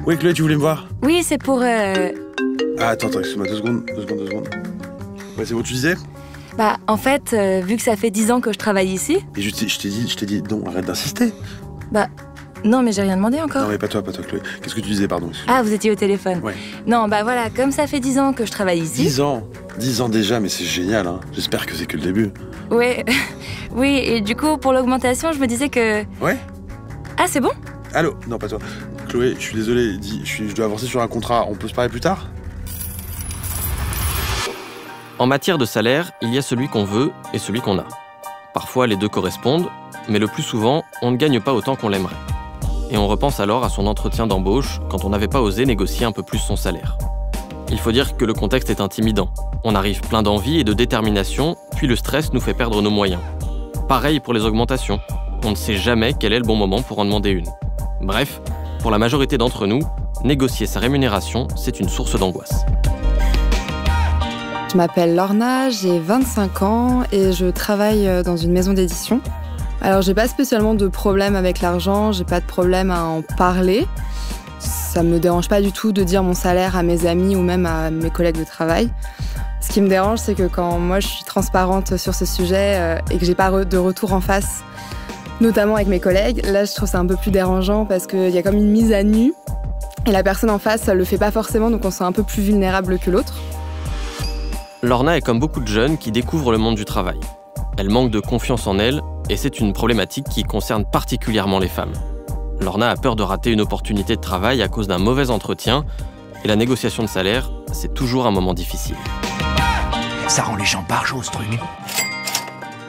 Oui, Chloé, tu voulais me voir? Oui, c'est pour... Ah, attends, excuse-moi, deux secondes. Ouais, c'est bon, tu disais? Bah, en fait, vu que ça fait 10 ans que je travaille ici... Et je t'ai dit, non, arrête d'insister. Bah, non, mais j'ai rien demandé encore. Non, mais pas toi, Chloé. Qu'est-ce que tu disais, pardon? Ah, vous étiez au téléphone. Ouais. Non, bah voilà, comme ça fait 10 ans que je travaille ici... 10 ans? 10 ans déjà, mais c'est génial, hein. J'espère que c'est que le début. Ouais, oui, et du coup, pour l'augmentation, je me disais que... Ouais? Ah, c'est bon? Allô? Non, pas toi. Chloé, je suis désolé, je dois avancer sur un contrat. On peut se parler plus tard? En matière de salaire, il y a celui qu'on veut et celui qu'on a. Parfois, les deux correspondent, mais le plus souvent, on ne gagne pas autant qu'on l'aimerait. Et on repense alors à son entretien d'embauche quand on n'avait pas osé négocier un peu plus son salaire. Il faut dire que le contexte est intimidant. On arrive plein d'envie et de détermination, puis le stress nous fait perdre nos moyens. Pareil pour les augmentations. On ne sait jamais quel est le bon moment pour en demander une. Bref, pour la majorité d'entre nous, négocier sa rémunération, c'est une source d'angoisse. Je m'appelle Lorna, j'ai 25 ans et je travaille dans une maison d'édition. Alors, j'ai pas spécialement de problème avec l'argent, j'ai pas de problème à en parler. Ça me dérange pas du tout de dire mon salaire à mes amis ou même à mes collègues de travail. Ce qui me dérange, c'est que quand moi je suis transparente sur ce sujet et que j'ai pas de retour en face, notamment avec mes collègues, là je trouve ça un peu plus dérangeant parce qu'il y a comme une mise à nu et la personne en face, elle le fait pas forcément, donc on se sent un peu plus vulnérable que l'autre. Lorna est comme beaucoup de jeunes qui découvrent le monde du travail. Elle manque de confiance en elle et c'est une problématique qui concerne particulièrement les femmes. Lorna a peur de rater une opportunité de travail à cause d'un mauvais entretien et la négociation de salaire, c'est toujours un moment difficile. Ça rend les gens barjots, ce truc.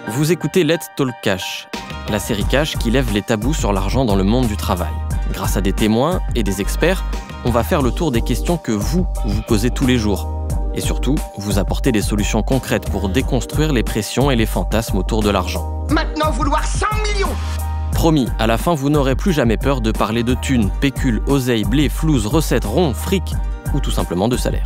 Vous écoutez Let's Talk Cash, la série Cash qui lève les tabous sur l'argent dans le monde du travail. Grâce à des témoins et des experts, on va faire le tour des questions que vous posez tous les jours. Et surtout, vous apporter des solutions concrètes pour déconstruire les pressions et les fantasmes autour de l'argent. Maintenant, vouloir 100 millions! Promis, à la fin, vous n'aurez plus jamais peur de parler de thunes, pécule, oseille, blé, flouze, recettes, ronds, fric ou tout simplement de salaire.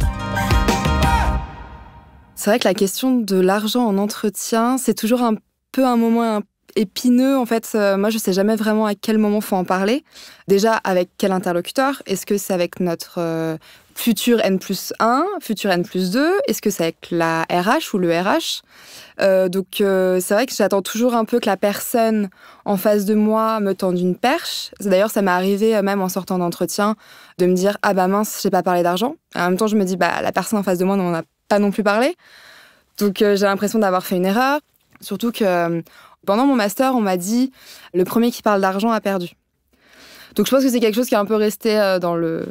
C'est vrai que la question de l'argent en entretien, c'est toujours un peu un moment épineux. En fait, moi, je ne sais jamais vraiment à quel moment il faut en parler. Déjà, avec quel interlocuteur? Est-ce que c'est avec notre futur N+1, futur N+2? Est-ce que c'est avec la RH ou le RH? Donc, c'est vrai que j'attends toujours un peu que la personne en face de moi me tende une perche. D'ailleurs, ça m'est arrivé, même en sortant d'entretien, de me dire « Ah bah mince, j'ai pas parlé d'argent ». En même temps, je me dis « Bah, la personne en face de moi n'en a pas non plus parlé ». Donc, j'ai l'impression d'avoir fait une erreur. Surtout que pendant mon master, on m'a dit « Le premier qui parle d'argent a perdu ». Donc, je pense que c'est quelque chose qui est un peu resté dans le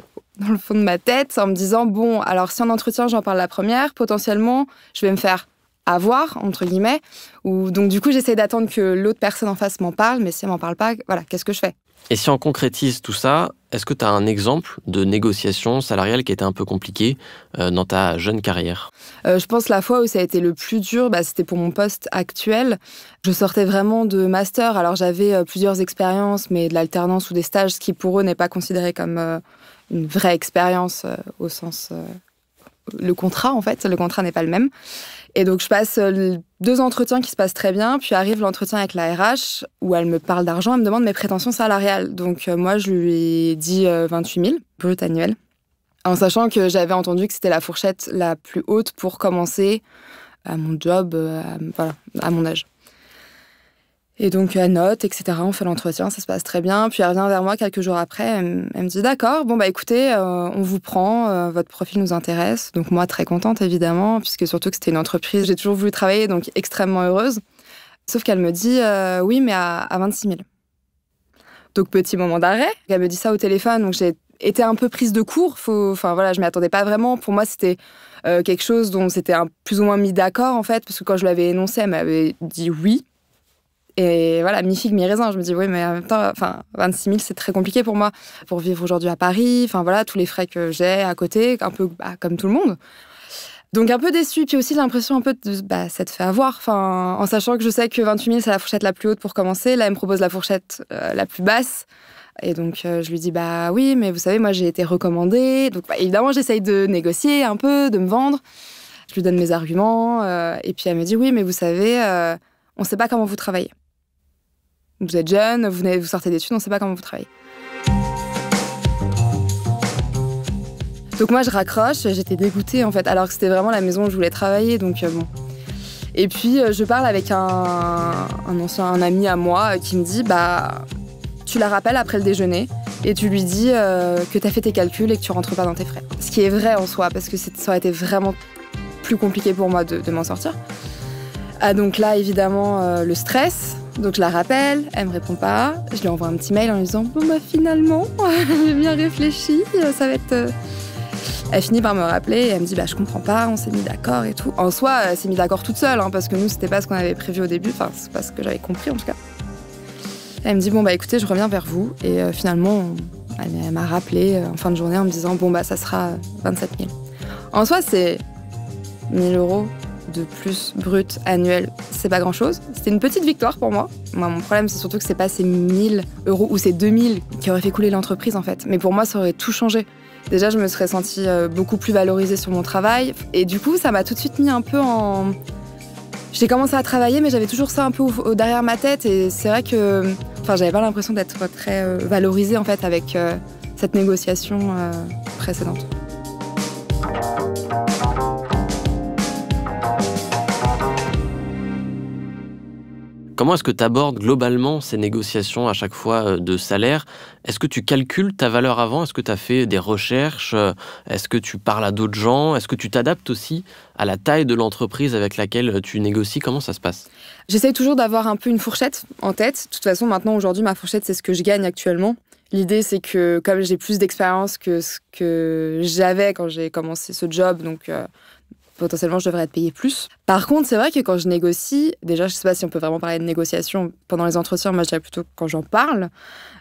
fond de ma tête, en me disant « Bon, alors si en entretien, j'en parle la première, potentiellement, je vais me faire avoir, entre guillemets. » Ou donc, du coup, j'essaie d'attendre que l'autre personne en face m'en parle, mais si elle m'en parle pas, voilà, qu'est-ce que je fais? Et si on concrétise tout ça, est-ce que tu as un exemple de négociation salariale qui était un peu compliquée dans ta jeune carrière? Je pense que la fois où ça a été le plus dur, c'était pour mon poste actuel. Je sortais vraiment de master, alors j'avais plusieurs expériences, mais de l'alternance ou des stages, ce qui pour eux n'est pas considéré comme une vraie expérience au sens... le contrat, en fait, le contrat n'est pas le même. Et donc, je passe 2 entretiens qui se passent très bien, puis arrive l'entretien avec la RH, où elle me parle d'argent, elle me demande mes prétentions salariales. Donc, moi, je lui ai dit 28 000 brut annuel, en sachant que j'avais entendu que c'était la fourchette la plus haute pour commencer à mon job, à mon âge. Et donc, elle note, etc. On fait l'entretien, ça se passe très bien. Puis, elle revient vers moi quelques jours après. Elle me dit « D'accord, bon, écoutez, on vous prend, votre profil nous intéresse. » Donc, moi, très contente, évidemment, puisque surtout que c'était une entreprise. J'ai toujours voulu travailler, donc extrêmement heureuse. Sauf qu'elle me dit « Oui, mais à 26 000. » Donc, petit moment d'arrêt. Elle me dit ça au téléphone, donc j'ai été un peu prise de court. Je m'y attendais pas vraiment. Pour moi, c'était quelque chose dont c'était plus ou moins mis d'accord, en fait, parce que quand je l'avais énoncé, elle m'avait dit « oui ». Et voilà, mi-figue, mi-raisin. Je me dis, oui, mais en même temps, 26 000, c'est très compliqué pour moi. Pour vivre aujourd'hui à Paris, tous les frais que j'ai à côté, un peu comme tout le monde. Donc, un peu déçue. Puis aussi, l'impression un peu de ça te fait avoir. En sachant que je sais que 28 000, c'est la fourchette la plus haute pour commencer. Là, elle me propose la fourchette la plus basse. Et donc, je lui dis, oui, mais vous savez, moi, j'ai été recommandée. Donc, évidemment, j'essaye de négocier un peu, de me vendre. Je lui donne mes arguments. Et puis, elle me dit, oui, mais vous savez, on ne sait pas comment vous travaillez. Vous êtes jeune, vous sortez d'études, on ne sait pas comment vous travaillez. Donc moi, je raccroche, j'étais dégoûtée en fait, alors que c'était vraiment la maison où je voulais travailler, donc bon. Et puis, je parle avec un ami à moi qui me dit, tu la rappelles après le déjeuner et tu lui dis que tu as fait tes calculs et que tu rentres pas dans tes frais. Ce qui est vrai en soi, parce que ça aurait été vraiment plus compliqué pour moi de m'en sortir. Ah, donc là, évidemment, le stress. Donc je la rappelle, elle me répond pas. Je lui envoie un petit mail en lui disant finalement, j'ai bien réfléchi, ça va être... Elle finit par me rappeler et elle me dit je comprends pas, on s'est mis d'accord et tout. En soi, elle s'est mis d'accord toute seule, parce que nous, c'était pas ce qu'on avait prévu au début, enfin, c'est pas ce que j'avais compris en tout cas. Elle me dit écoutez, je reviens vers vous. Et finalement, elle m'a rappelé en fin de journée en me disant ça sera 27 000. En soi, c'est 1 000 € de plus brut annuel, c'est pas grand chose. C'était une petite victoire pour moi. Mon problème, c'est surtout que c'est pas ces 1 000 € ou ces 2 000 qui auraient fait couler l'entreprise en fait. Mais pour moi, ça aurait tout changé. Déjà, je me serais sentie beaucoup plus valorisée sur mon travail. Et du coup, ça m'a tout de suite mis un peu en... J'ai commencé à travailler, mais j'avais toujours ça un peu derrière ma tête. Et c'est vrai que j'avais pas l'impression d'être très valorisée en fait avec cette négociation précédente. Comment est-ce que tu abordes globalement ces négociations à chaque fois de salaire ? Est-ce que tu calcules ta valeur avant ? Est-ce que tu as fait des recherches ? Est-ce que tu parles à d'autres gens ? Est-ce que tu t'adaptes aussi à la taille de l'entreprise avec laquelle tu négocies ? Comment ça se passe ? J'essaye toujours d'avoir un peu une fourchette en tête. De toute façon, maintenant, aujourd'hui, ma fourchette, c'est ce que je gagne actuellement. L'idée, c'est que comme j'ai plus d'expérience que ce que j'avais quand j'ai commencé ce job, donc... potentiellement, je devrais être payée plus. Par contre, c'est vrai que quand je négocie, déjà, je sais pas si on peut vraiment parler de négociation pendant les entretiens, moi, je dirais plutôt quand j'en parle,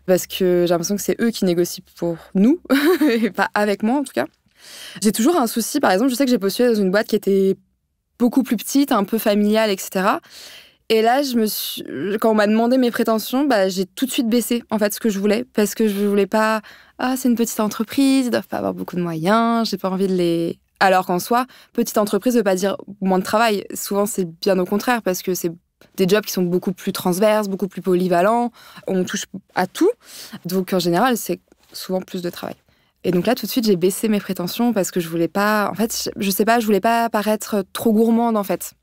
parce que j'ai l'impression que c'est eux qui négocient pour nous, et pas avec moi, en tout cas. J'ai toujours un souci, par exemple, je sais que j'ai postulé dans une boîte qui était beaucoup plus petite, un peu familiale, etc. Et là, quand on m'a demandé mes prétentions, j'ai tout de suite baissé, en fait, ce que je voulais, parce que je voulais pas... c'est une petite entreprise, ils doivent pas avoir beaucoup de moyens, j'ai pas envie de les... Alors qu'en soi, petite entreprise ne veut pas dire moins de travail. Souvent, c'est bien au contraire, parce que c'est des jobs qui sont beaucoup plus transverses, beaucoup plus polyvalents. On touche à tout. Donc, en général, c'est souvent plus de travail. Et donc là, tout de suite, j'ai baissé mes prétentions parce que je voulais pas... En fait, je sais pas, je voulais pas paraître trop gourmande, en fait.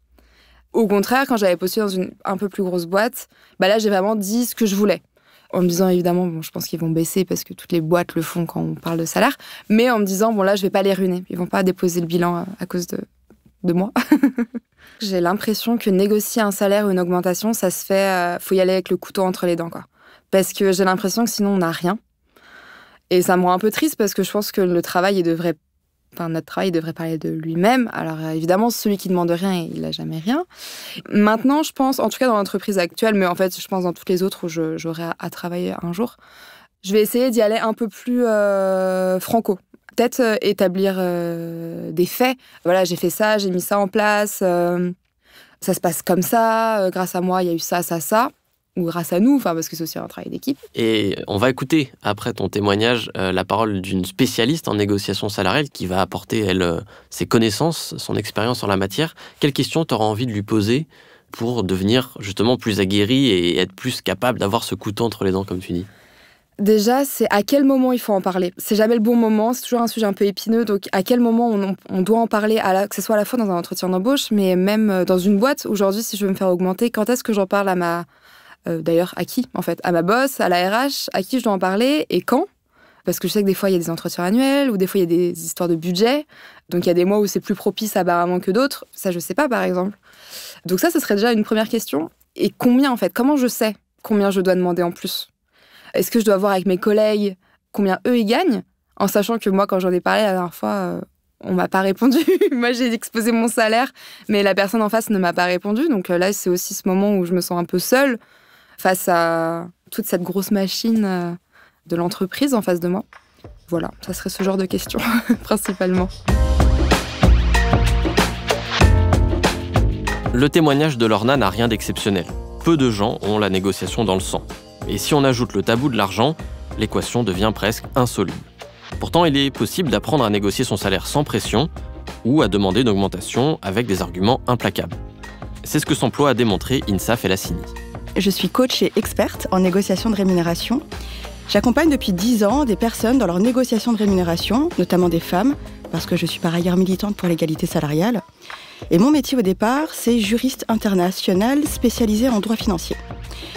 Au contraire, quand j'avais postulé dans une un peu plus grosse boîte, là, j'ai vraiment dit ce que je voulais. En me disant, évidemment, je pense qu'ils vont baisser parce que toutes les boîtes le font quand on parle de salaire. Mais en me disant, là, je vais pas les ruiner. Ils vont pas déposer le bilan à cause de moi. J'ai l'impression que négocier un salaire ou une augmentation, ça se fait... faut y aller avec le couteau entre les dents, quoi. Parce que j'ai l'impression que sinon, on n'a rien. Et ça me rend un peu triste parce que je pense que notre travail, notre travail devrait parler de lui-même. Alors évidemment, celui qui ne demande rien, il n'a jamais rien. Maintenant, je pense, en tout cas dans l'entreprise actuelle, mais en fait, je pense dans toutes les autres où j'aurai à travailler un jour, je vais essayer d'y aller un peu plus franco. Peut-être établir des faits. Voilà, j'ai fait ça, j'ai mis ça en place. Ça se passe comme ça. Grâce à moi, il y a eu ça, ça, ça. Ou grâce à nous, parce que c'est aussi un travail d'équipe. Et on va écouter, après ton témoignage, la parole d'une spécialiste en négociation salariale qui va apporter, elle, ses connaissances, son expérience en la matière. Quelles questions tu auras envie de lui poser pour devenir justement plus aguerrie et être plus capable d'avoir ce couteau entre les dents, comme tu dis ? Déjà, c'est à quel moment il faut en parler. C'est jamais le bon moment, c'est toujours un sujet un peu épineux, donc à quel moment on doit en parler, que ce soit à la fois dans un entretien d'embauche, mais même dans une boîte. Aujourd'hui, si je veux me faire augmenter, quand est-ce que j'en parle à ma... d'ailleurs, à qui, en fait ? À ma boss, à la RH, à qui je dois en parler et quand ? Parce que je sais que des fois, il y a des entretiens annuels ou des fois, il y a des histoires de budget. Donc, il y a des mois où c'est plus propice apparemment que d'autres. Ça, je sais pas, par exemple. Donc ça, ce serait déjà une première question. Et combien, en fait ? Comment je sais combien je dois demander en plus ? Est-ce que je dois voir avec mes collègues combien eux, ils gagnent ? En sachant que moi, quand j'en ai parlé la dernière fois, on m'a pas répondu. Moi, j'ai exposé mon salaire, mais la personne en face ne m'a pas répondu. Donc là, c'est aussi ce moment où je me sens un peu seule face à toute cette grosse machine de l'entreprise en face de moi. Voilà, ça serait ce genre de questions, principalement. Le témoignage de Lorna n'a rien d'exceptionnel. Peu de gens ont la négociation dans le sang. Et si on ajoute le tabou de l'argent, l'équation devient presque insoluble. Pourtant, il est possible d'apprendre à négocier son salaire sans pression ou à demander une augmentation avec des arguments implacables. C'est ce que s'emploie à démontrer Insa Felassini. Je suis coach et experte en négociation de rémunération. J'accompagne depuis 10 ans des personnes dans leur négociation de rémunération, notamment des femmes, parce que je suis par ailleurs militante pour l'égalité salariale. Et mon métier au départ, c'est juriste international spécialisé en droit financier.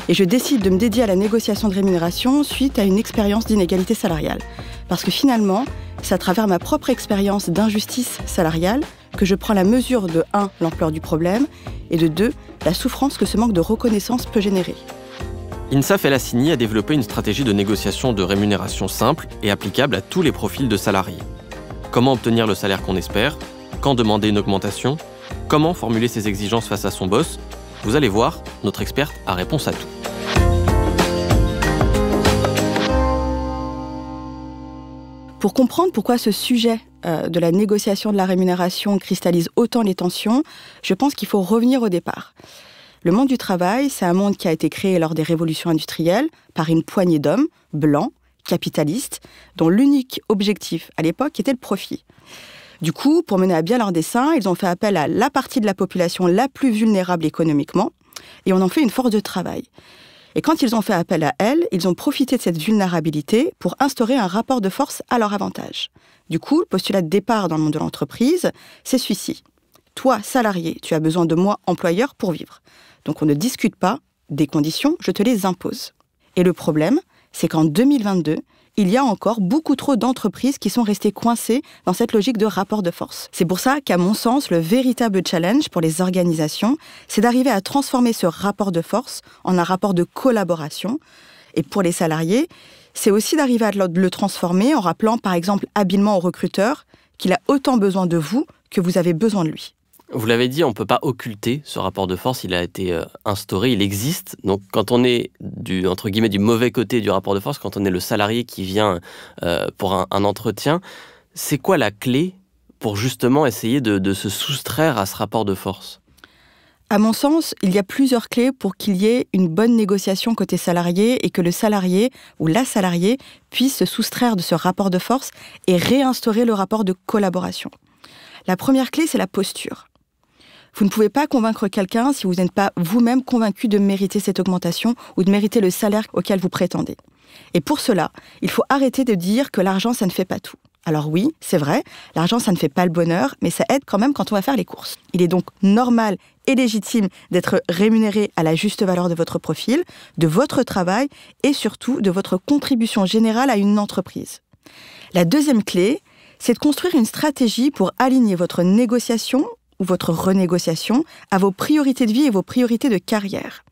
Et je décide de me dédier à la négociation de rémunération suite à une expérience d'inégalité salariale. Parce que finalement, c'est à travers ma propre expérience d'injustice salariale que je prends la mesure de 1, l'ampleur du problème, et de 2, la souffrance que ce manque de reconnaissance peut générer. INSAF El Hassiny a développé une stratégie de négociation de rémunération simple et applicable à tous les profils de salariés. Comment obtenir le salaire qu'on espère? Quand demander une augmentation? Comment formuler ses exigences face à son boss? Vous allez voir, notre experte a réponse à tout. Pour comprendre pourquoi ce sujet de la négociation de la rémunération cristallise autant les tensions, je pense qu'il faut revenir au départ. Le monde du travail, c'est un monde qui a été créé lors des révolutions industrielles par une poignée d'hommes, blancs, capitalistes, dont l'unique objectif à l'époque était le profit. Du coup, pour mener à bien leur dessein, ils ont fait appel à la partie de la population la plus vulnérable économiquement, et on en fait une force de travail. Et quand ils ont fait appel à elle, ils ont profité de cette vulnérabilité pour instaurer un rapport de force à leur avantage. Du coup, le postulat de départ dans le monde de l'entreprise, c'est celui-ci. Toi, salarié, tu as besoin de moi, employeur, pour vivre. Donc on ne discute pas des conditions, je te les impose. Et le problème, c'est qu'en 2022, il y a encore beaucoup trop d'entreprises qui sont restées coincées dans cette logique de rapport de force. C'est pour ça qu'à mon sens, le véritable challenge pour les organisations, c'est d'arriver à transformer ce rapport de force en un rapport de collaboration. Et pour les salariés, c'est aussi d'arriver à le transformer en rappelant par exemple habilement au recruteur qu'il a autant besoin de vous que vous avez besoin de lui. Vous l'avez dit, on ne peut pas occulter ce rapport de force, il a été instauré, il existe. Donc quand on est entre guillemets, du mauvais côté du rapport de force, quand on est le salarié qui vient pour un entretien, c'est quoi la clé pour justement essayer de se soustraire à ce rapport de force? À mon sens, il y a plusieurs clés pour qu'il y ait une bonne négociation côté salarié et que le salarié ou la salariée puisse se soustraire de ce rapport de force et réinstaurer le rapport de collaboration. La première clé, c'est la posture. Vous ne pouvez pas convaincre quelqu'un si vous n'êtes pas vous-même convaincu de mériter cette augmentation ou de mériter le salaire auquel vous prétendez. Et pour cela, il faut arrêter de dire que l'argent, ça ne fait pas tout. Alors oui, c'est vrai, l'argent, ça ne fait pas le bonheur, mais ça aide quand même quand on va faire les courses. Il est donc normal et légitime d'être rémunéré à la juste valeur de votre profil, de votre travail et surtout de votre contribution générale à une entreprise. La deuxième clé, c'est de construire une stratégie pour aligner votre négociation ou votre renégociation à vos priorités de vie et vos priorités de carrière.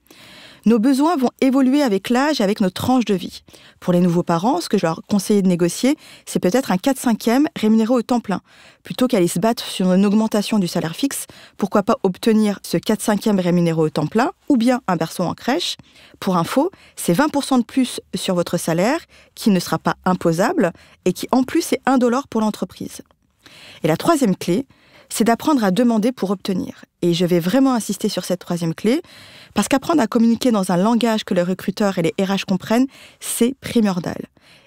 Nos besoins vont évoluer avec l'âge et avec nos tranches de vie. Pour les nouveaux parents, ce que je leur conseille de négocier, c'est peut-être un 4/5e rémunéré au temps plein. Plutôt qu'aller se battre sur une augmentation du salaire fixe, pourquoi pas obtenir ce 4/5e rémunéré au temps plein ou bien un berceau en crèche. Pour info, c'est 20% de plus sur votre salaire qui ne sera pas imposable et qui en plus est indolore pour l'entreprise. Et la troisième clé, c'est d'apprendre à demander pour obtenir. Et je vais vraiment insister sur cette troisième clé, parce qu'apprendre à communiquer dans un langage que les recruteurs et les RH comprennent, c'est primordial.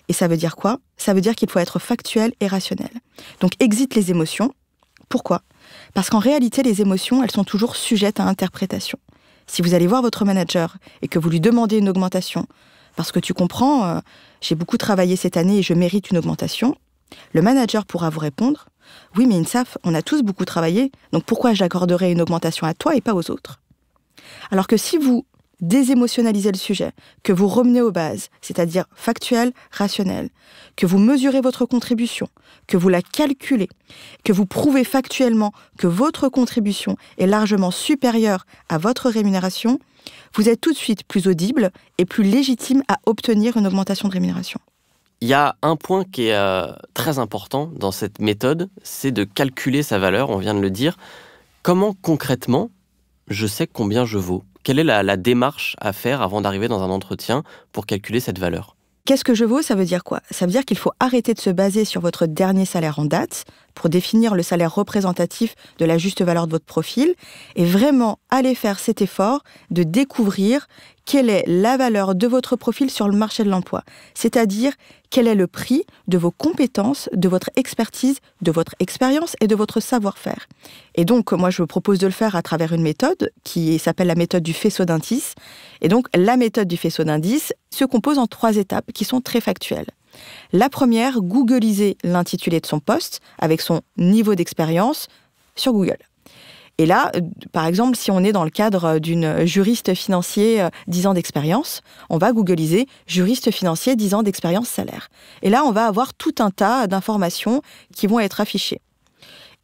Et ça veut dire quoi? Ça veut dire qu'il faut être factuel et rationnel. Donc exit les émotions. Pourquoi? Parce qu'en réalité, les émotions, elles sont toujours sujettes à interprétation. Si vous allez voir votre manager et que vous lui demandez une augmentation, parce que tu comprends, j'ai beaucoup travaillé cette année et je mérite une augmentation, le manager pourra vous répondre: oui, mais INSAF, on a tous beaucoup travaillé, donc pourquoi j'accorderais une augmentation à toi et pas aux autres? Alors que si vous désémotionnalisez le sujet, que vous revenez aux bases, c'est-à-dire factuel, rationnel, que vous mesurez votre contribution, que vous la calculez, que vous prouvez factuellement que votre contribution est largement supérieure à votre rémunération, vous êtes tout de suite plus audible et plus légitime à obtenir une augmentation de rémunération. Il y a un point qui est très important dans cette méthode, c'est de calculer sa valeur, on vient de le dire. Comment concrètement je sais combien je vaux? Quelle est la démarche à faire avant d'arriver dans un entretien pour calculer cette valeur? Qu'est-ce que je vaux? Ça veut dire quoi? Ça veut dire qu'il faut arrêter de se baser sur votre dernier salaire en date, pour définir le salaire représentatif de la juste valeur de votre profil et vraiment aller faire cet effort de découvrir quelle est la valeur de votre profil sur le marché de l'emploi. C'est-à-dire quel est le prix de vos compétences, de votre expertise, de votre expérience et de votre savoir-faire. Et donc, moi, je vous propose de le faire à travers une méthode qui s'appelle la méthode du faisceau d'indices. Et donc, la méthode du faisceau d'indices se compose en 3 étapes qui sont très factuelles. La première, googliser l'intitulé de son poste avec son niveau d'expérience sur Google. Et là, par exemple, si on est dans le cadre d'une juriste financier 10 ans d'expérience, on va googliser juriste financier 10 ans d'expérience salaire. Et là, on va avoir tout un tas d'informations qui vont être affichées.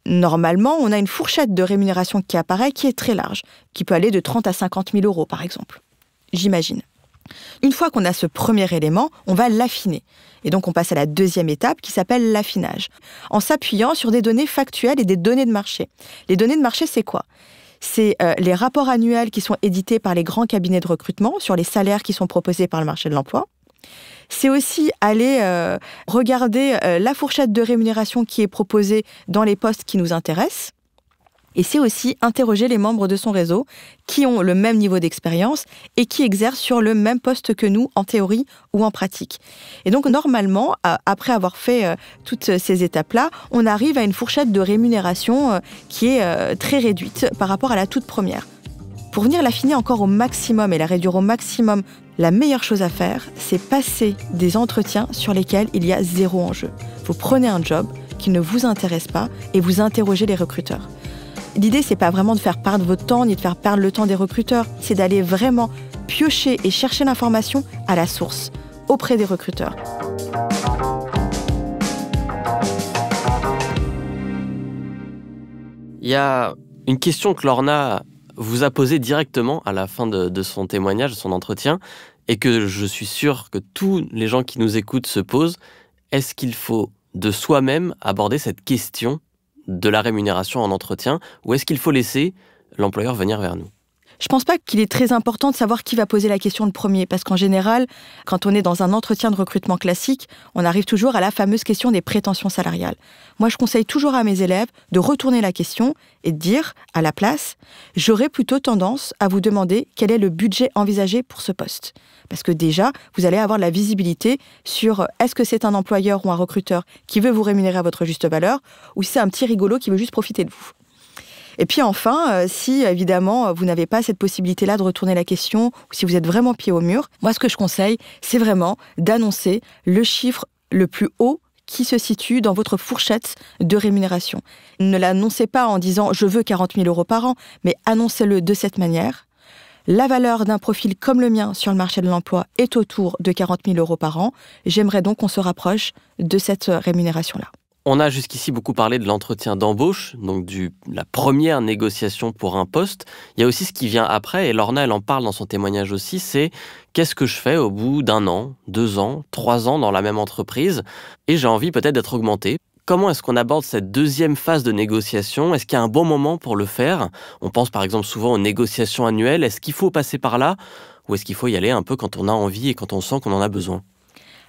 Normalement, on a une fourchette de rémunération qui apparaît qui est très large, qui peut aller de 30 à 50 000 euros, par exemple. J'imagine. Une fois qu'on a ce premier élément, on va l'affiner. Et donc, on passe à la deuxième étape qui s'appelle l'affinage, en s'appuyant sur des données factuelles et des données de marché. Les données de marché, c'est quoi ? C'est les rapports annuels qui sont édités par les grands cabinets de recrutement sur les salaires qui sont proposés par le marché de l'emploi. C'est aussi aller regarder la fourchette de rémunération qui est proposée dans les postes qui nous intéressent. Et c'est aussi interroger les membres de son réseau qui ont le même niveau d'expérience et qui exercent sur le même poste que nous, en théorie ou en pratique. Et donc, normalement, après avoir fait toutes ces étapes-là, on arrive à une fourchette de rémunération qui est très réduite par rapport à la toute première. Pour venir l'affiner encore au maximum et la réduire au maximum, la meilleure chose à faire, c'est passer des entretiens sur lesquels il y a 0 enjeu. Vous prenez un job qui ne vous intéresse pas et vous interrogez les recruteurs. L'idée, c'est pas vraiment de faire perdre votre temps ni de faire perdre le temps des recruteurs, c'est d'aller vraiment piocher et chercher l'information à la source, auprès des recruteurs. Il y a une question que Lorna vous a posée directement à la fin de son témoignage, de son entretien, et que je suis sûr que tous les gens qui nous écoutent se posent. Est-ce qu'il faut de soi-même aborder cette question de la rémunération en entretien, ou est-ce qu'il faut laisser l'employeur venir vers nous ? Je pense pas qu'il est très important de savoir qui va poser la question le premier, parce qu'en général, quand on est dans un entretien de recrutement classique, on arrive toujours à la fameuse question des prétentions salariales. Moi, je conseille toujours à mes élèves de retourner la question et de dire, à la place, j'aurais plutôt tendance à vous demander quel est le budget envisagé pour ce poste. Parce que déjà, vous allez avoir la visibilité sur est-ce que c'est un employeur ou un recruteur qui veut vous rémunérer à votre juste valeur, ou si c'est un petit rigolo qui veut juste profiter de vous. Et puis enfin, si évidemment vous n'avez pas cette possibilité-là de retourner la question, ou si vous êtes vraiment pied au mur, moi ce que je conseille, c'est vraiment d'annoncer le chiffre le plus haut qui se situe dans votre fourchette de rémunération. Ne l'annoncez pas en disant « je veux 40 000 euros par an », mais annoncez-le de cette manière. La valeur d'un profil comme le mien sur le marché de l'emploi est autour de 40 000 euros par an. J'aimerais donc qu'on se rapproche de cette rémunération-là. On a jusqu'ici beaucoup parlé de l'entretien d'embauche, donc la première négociation pour un poste. Il y a aussi ce qui vient après, et Lorna, elle en parle dans son témoignage aussi, c'est qu'est-ce que je fais au bout d'1 an, 2 ans, 3 ans dans la même entreprise, et j'ai envie peut-être d'être augmenté. Comment est-ce qu'on aborde cette deuxième phase de négociation ? Est-ce qu'il y a un bon moment pour le faire ? On pense par exemple souvent aux négociations annuelles. Est-ce qu'il faut passer par là ? Ou est-ce qu'il faut y aller un peu quand on a envie et quand on sent qu'on en a besoin ?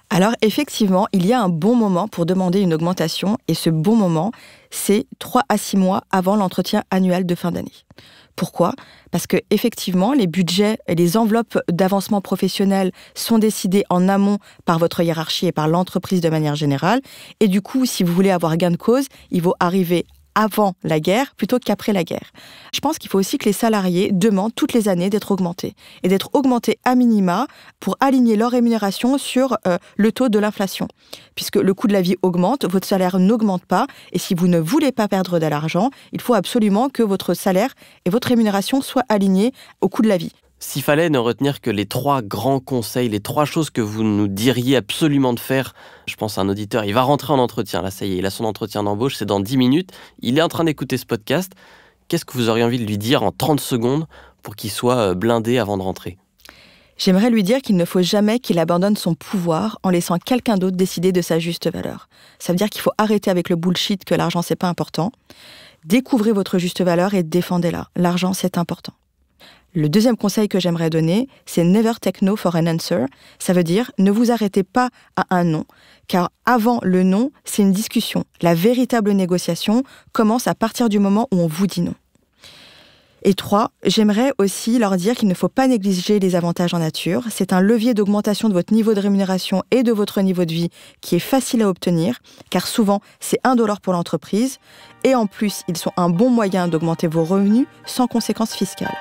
Alors effectivement, il y a un bon moment pour demander une augmentation et ce bon moment, c'est 3 à 6 mois avant l'entretien annuel de fin d'année. Pourquoi ? Parce que effectivement, les budgets et les enveloppes d'avancement professionnel sont décidés en amont par votre hiérarchie et par l'entreprise de manière générale. Et du coup, si vous voulez avoir gain de cause, il faut arriver avant la guerre plutôt qu'après la guerre. Je pense qu'il faut aussi que les salariés demandent toutes les années d'être augmentés et d'être augmentés à minima pour aligner leur rémunération sur le taux de l'inflation. Puisque le coût de la vie augmente, votre salaire n'augmente pas et si vous ne voulez pas perdre de l'argent, il faut absolument que votre salaire et votre rémunération soient alignés au coût de la vie. S'il fallait ne retenir que les 3 grands conseils, les 3 choses que vous nous diriez absolument de faire, je pense à un auditeur, il va rentrer en entretien, là ça y est, il a son entretien d'embauche, c'est dans 10 minutes, il est en train d'écouter ce podcast, qu'est-ce que vous auriez envie de lui dire en 30 secondes pour qu'il soit blindé avant de rentrer ? J'aimerais lui dire qu'il ne faut jamais qu'il abandonne son pouvoir en laissant quelqu'un d'autre décider de sa juste valeur. Ça veut dire qu'il faut arrêter avec le bullshit que l'argent c'est pas important. Découvrez votre juste valeur et défendez-la. L'argent c'est important. Le deuxième conseil que j'aimerais donner, c'est never take no for an answer. Ça veut dire ne vous arrêtez pas à un non, car avant le non, c'est une discussion. La véritable négociation commence à partir du moment où on vous dit non. Et 3, j'aimerais aussi leur dire qu'il ne faut pas négliger les avantages en nature. C'est un levier d'augmentation de votre niveau de rémunération et de votre niveau de vie qui est facile à obtenir, car souvent, c'est indolore pour l'entreprise. Et en plus, ils sont un bon moyen d'augmenter vos revenus sans conséquences fiscales.